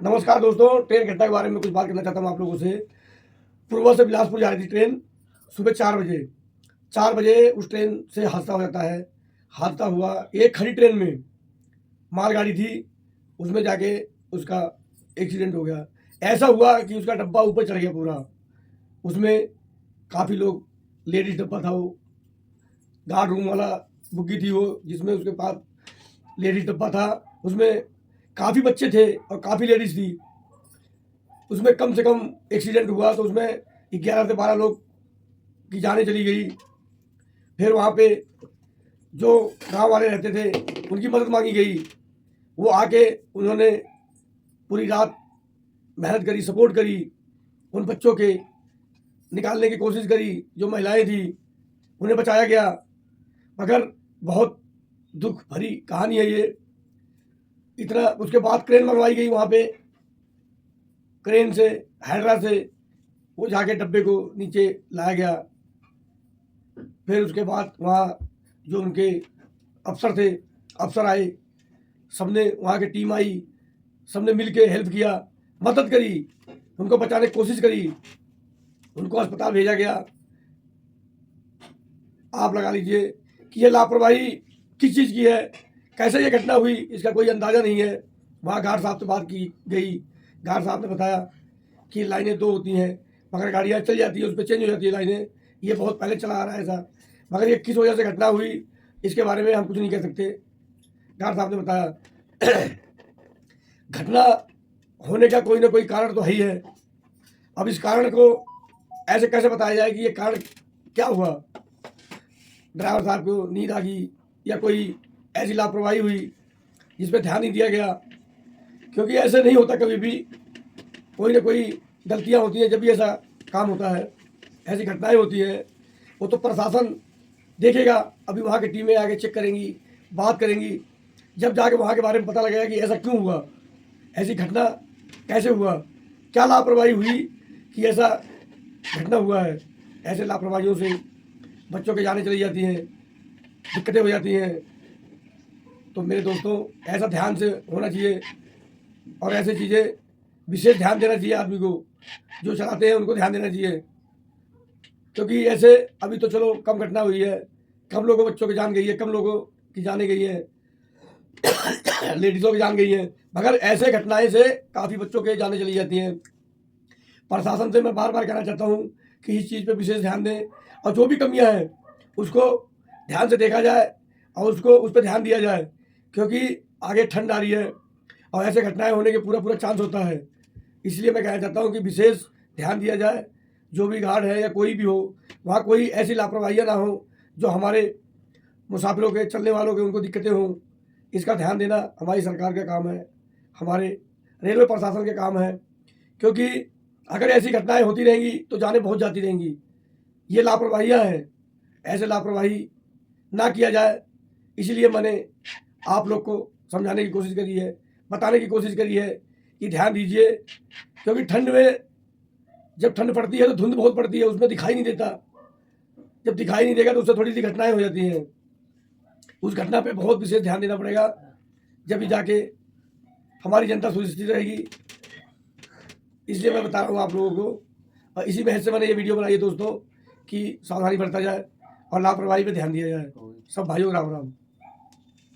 नमस्कार दोस्तों, ट्रेन घटना के बारे में कुछ बात करना चाहता हूँ आप लोगों से। पूर्वा से बिलासपुर जा रही थी ट्रेन सुबह 4 बजे उस ट्रेन से हादसा हो जाता है। हादसा हुआ एक खड़ी ट्रेन में, मालगाड़ी थी, उसमें जाके उसका एक्सीडेंट हो गया। ऐसा हुआ कि उसका डब्बा ऊपर चढ़ गया पूरा। उसमें काफ़ी लोग, लेडीज डब्बा था वो, गार्ड रूम वाला बुग्गी थी वो, जिसमें उसके पास लेडीज डब्बा था। उसमें काफ़ी बच्चे थे और काफ़ी लेडीज़ थी। उसमें कम से कम एक्सीडेंट हुआ तो उसमें 11 से 12 लोग की जानें चली गई। फिर वहाँ पे जो गांव वाले रहते थे उनकी मदद मांगी गई। वो आके उन्होंने पूरी रात मेहनत करी, सपोर्ट करी, उन बच्चों के निकालने की कोशिश करी। जो महिलाएं थी उन्हें बचाया गया। मगर बहुत दुख भरी कहानी है ये। इतना उसके बाद क्रेन मंगवाई गई वहाँ पे, क्रेन से, हैदरा से वो जाके डब्बे को नीचे लाया गया। फिर उसके बाद वहाँ जो उनके अफसर थे, अफसर आए, सबने, वहाँ की टीम आई, सबने मिल के हेल्प किया, मदद करी, उनको बचाने की कोशिश करी, उनको अस्पताल भेजा गया। आप लगा लीजिए कि ये लापरवाही किस चीज़ की है, कैसे ये घटना हुई, इसका कोई अंदाज़ा नहीं है। वहाँ गार्ड साहब से बात की गई। गार्ड साहब ने बताया कि लाइनें 2 होती हैं, मगर गाड़ियाँ चल जाती है, उस पर चेंज हो जाती है लाइनें। ये बहुत पहले चला आ रहा है ऐसा, मगर ये किस वजह से घटना हुई इसके बारे में हम कुछ नहीं कह सकते। गार्ड साहब ने बताया घटना होने का कोई ना कोई कारण तो है ही है। अब इस कारण को ऐसे कैसे बताया जाए कि ये कारण क्या हुआ। ड्राइवर साहब को नींद आ गई या कोई ऐसी लापरवाही हुई जिस पर ध्यान नहीं दिया गया, क्योंकि ऐसे नहीं होता। कभी भी कोई ना कोई गलतियां होती हैं जब भी ऐसा काम होता है, ऐसी घटनाएं होती हैं। वो तो प्रशासन देखेगा, अभी वहाँ की टीमें आके चेक करेंगी, बात करेंगी, जब जाके वहाँ के बारे में पता लगेगा कि ऐसा क्यों हुआ, ऐसी घटना कैसे हुआ, क्या लापरवाही हुई कि ऐसा घटना हुआ है। ऐसे लापरवाहियों से बच्चों के जाने चली जाती हैं, दिक्कतें हो जाती हैं। तो मेरे दोस्तों, ऐसा ध्यान से होना चाहिए और ऐसे चीज़ें विशेष ध्यान देना चाहिए आदमी को। जो चलाते हैं उनको ध्यान देना चाहिए, क्योंकि ऐसे अभी तो चलो कम घटना हुई है, कम लोगों बच्चों की जान गई है, कम लोगों की जाने गई है, लेडीज़ों की जान गई है, मगर ऐसे घटनाएं से काफ़ी बच्चों के जाने चली जाती हैं। प्रशासन से मैं बार बार कहना चाहता हूँ कि इस चीज़ पे विशेष ध्यान दें और जो भी कमियां हैं उसको ध्यान से देखा जाए और उसको उस पर ध्यान दिया जाए, क्योंकि आगे ठंड आ रही है और ऐसे घटनाएं होने के पूरा चांस होता है। इसलिए मैं कहना चाहता हूँ कि विशेष ध्यान दिया जाए। जो भी गार्ड है या कोई भी हो, वहाँ कोई ऐसी लापरवाहियाँ ना हो जो हमारे मुसाफिरों के, चलने वालों के, उनको दिक्कतें हों। इसका ध्यान देना हमारी सरकार का काम है, हमारे रेलवे प्रशासन का काम है, क्योंकि अगर ऐसी घटनाएं होती रहेंगी तो जानें बहुत जाती रहेंगी। ये लापरवाहियाँ हैं, ऐसे लापरवाही ना किया जाए। इसलिए मैंने आप लोग को समझाने की कोशिश करी है, बताने की कोशिश करी है कि ध्यान दीजिए, क्योंकि ठंड में जब ठंड पड़ती है तो धुंध बहुत पड़ती है, उसमें दिखाई नहीं देता। जब दिखाई नहीं देगा तो उससे थोड़ी सी घटनाएं हो जाती हैं। उस घटना पे बहुत विशेष ध्यान देना पड़ेगा, जब भी जाके हमारी जनता सुरक्षित रहेगी। इसलिए मैं बता रहा हूँ आप लोगों को, और इसी बहस से मैंने ये वीडियो बनाई है दोस्तों, कि सावधानी बरता जाए और लापरवाही पे ध्यान दिया जाए। सब भाइयों राम राम।